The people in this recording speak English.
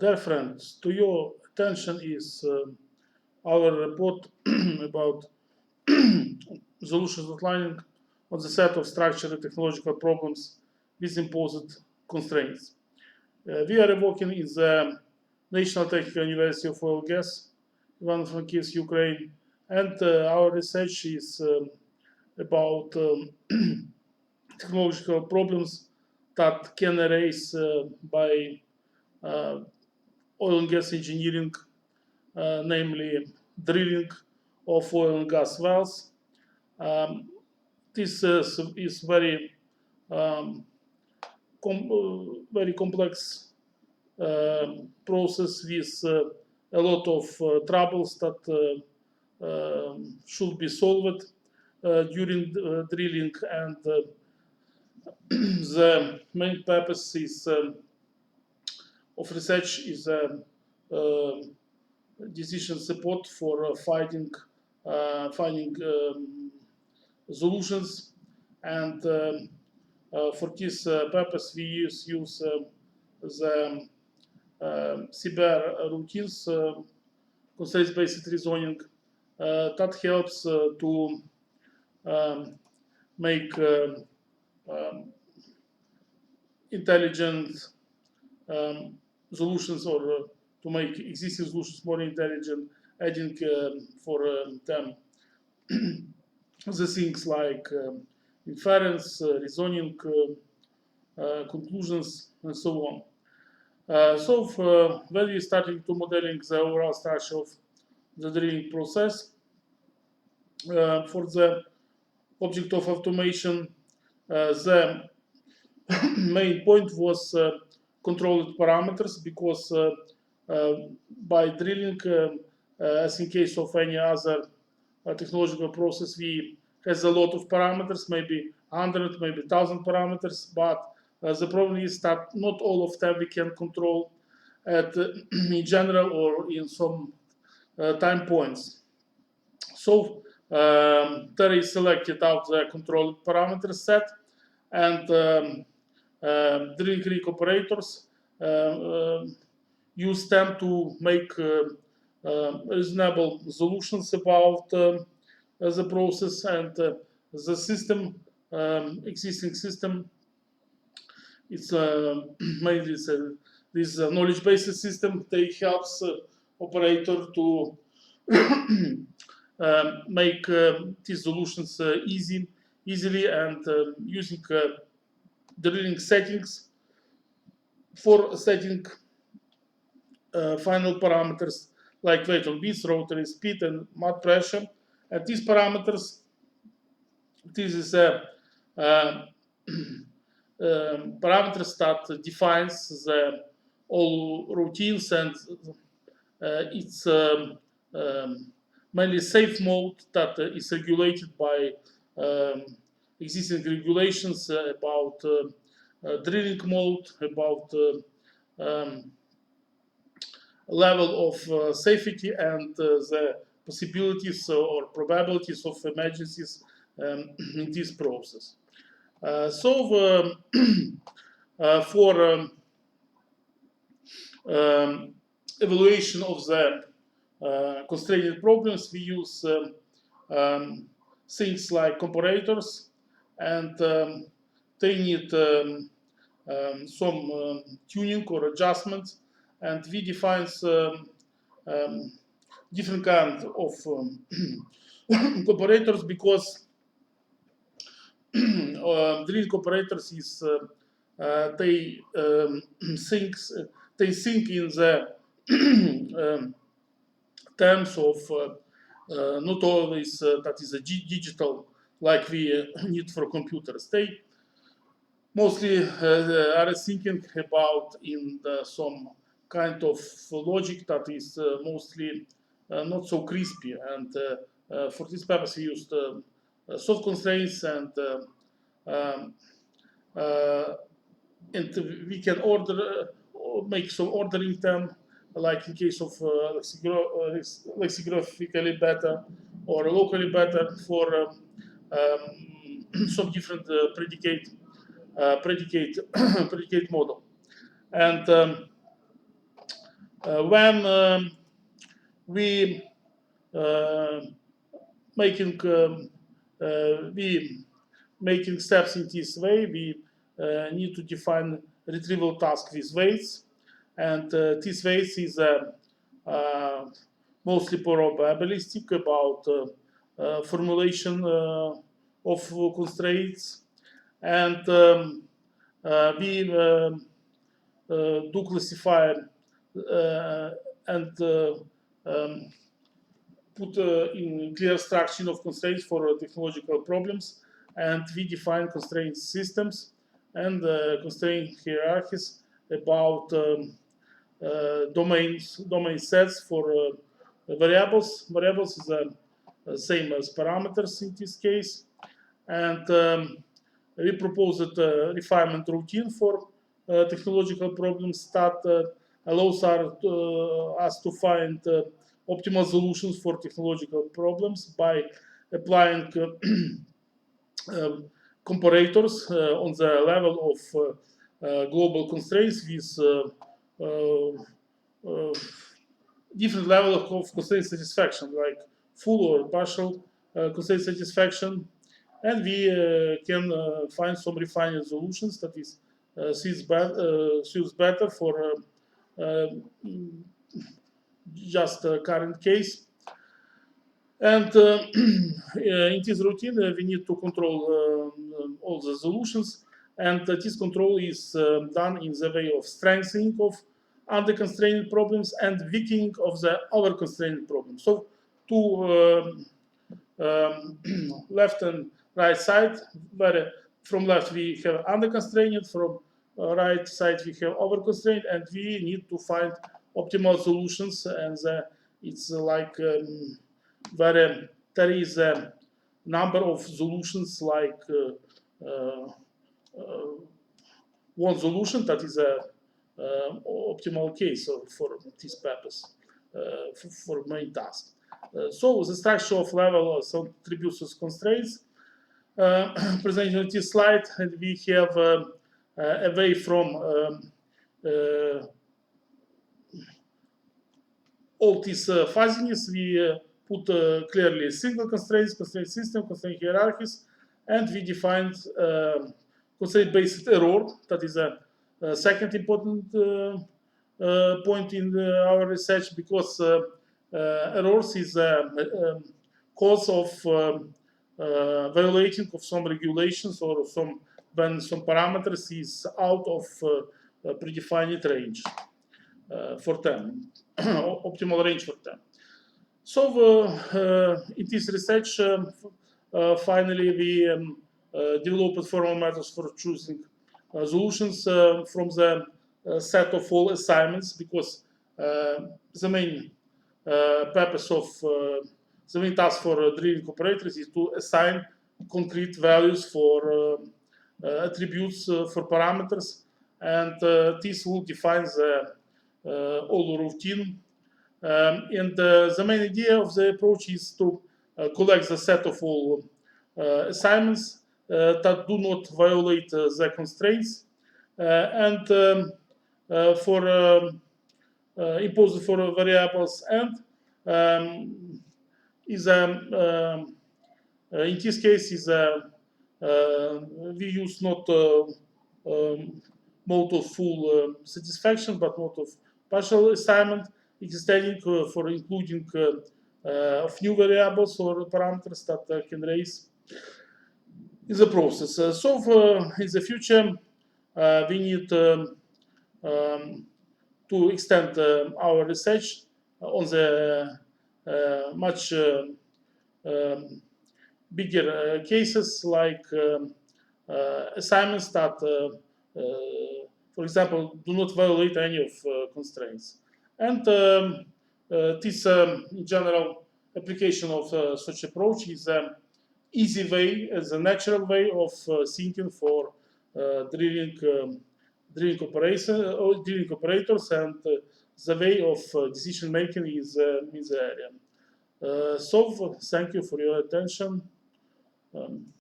Dear friends, to your attention is our report about solutions outlining on the set of structural and technological problems with imposed constraints. We are working in the National Technical University of Oil and Gas, Ivano-Frankivsk, Ukraine, and our research is about technological problems that can arise by uh, oil and gas engineering, namely drilling of oil and gas wells. Um, this is um, very complex process with a lot of troubles that should be solved during drilling, and the main purpose is of research is decision support for finding solutions, and for this purpose we use the CBR routines, constraints-based reasoning, that helps to um, make intelligent um, solutions, or to make existing solutions more intelligent, adding for them the things like inference, reasoning, conclusions, and so on. When we started to modeling the overall structure of the drilling process for the object of automation, the main point was controlled parameters, because by drilling, as in case of any other technological process, we has a lot of parameters, maybe 100, maybe 1,000 parameters, but the problem is that not all of them we can control at in general or in some time points. So there is selected out the controlled parameter set, and drilling rig operators use them to make reasonable solutions about the process, and the system, existing system. It's mainly this knowledge-based system. They helps operator to make these solutions easily, and using drilling settings for setting final parameters like weight on beats, rotary speed, and mud pressure. And these parameters, this is a parameters that defines the all routines, and it's mainly safe mode that is regulated by existing regulations about drilling mode, about level of safety, and the possibilities or probabilities of emergencies in this process. For evaluation of the constrained problems, we use things like comparators, and they need some tuning or adjustments, and we define different kinds of comparators, because drilling comparators is they they think in the terms of not always that is a digital like we need for computers. They mostly are thinking about in some kind of logic that is mostly not so crispy, and for this purpose we used soft constraints, um, uh, and we can order make some ordering them, like in case of lexicographically better or locally better for some different predicate predicate model. And when we making steps in this way, we need to define retrieval task with weights, and this weights is mostly probabilistic about formulation of constraints, and we do classify and put in clear structure of constraints for technological problems, and we define constraint systems and constraint hierarchies about domain sets for variables. Variables is the same as parameters in this case, and we proposed a refinement routine for technological problems that allows us to find optimal solutions for technological problems by applying comparators on the level of global constraints with different levels of constraint satisfaction, like full or partial constraint satisfaction, and we can find some refined solutions that is suits better for just current case. And in this routine, we need to control all the solutions, and this control is done in the way of strengthening of under-constrained problems and weakening of the over-constrained problems. So, two left and right side, where from left we have under-constrained, from right side we have over-constrained, and we need to find optimal solutions, and it's like where there is a number of solutions, like one solution that is a optimal case for this purpose, for main task. So the structure of level some attributes as constraints presented on this slide, and we have away from all these fuzziness, we put clearly single constraints, constraint system, constraint hierarchies, and we defined constraint-based error. That is a second important point in our research, because errors is a cause of violating of some regulations, or when some parameters is out of predefined range for them, optimal range for them. So in this research, finally we developed formal methods for choosing solutions from the set of all assignments, because the main purpose of the main task for drilling operators is to assign concrete values for attributes for parameters, and this will define the all routine. And the main idea of the approach is to collect the set of all assignments that do not violate the constraints, and for imposed for variables, and is in this case is we use not mode of full satisfaction, but mode of partial assignment, extending for including of new variables or parameters that can raise in the process. So in the future, we need to extend our research on the much bigger cases, like assignments that, for example, do not violate any of constraints. And this, in general, application of such approach is an easy way, as a natural way of thinking for drilling operators, and the way of decision making is in the area. So thank you for your attention.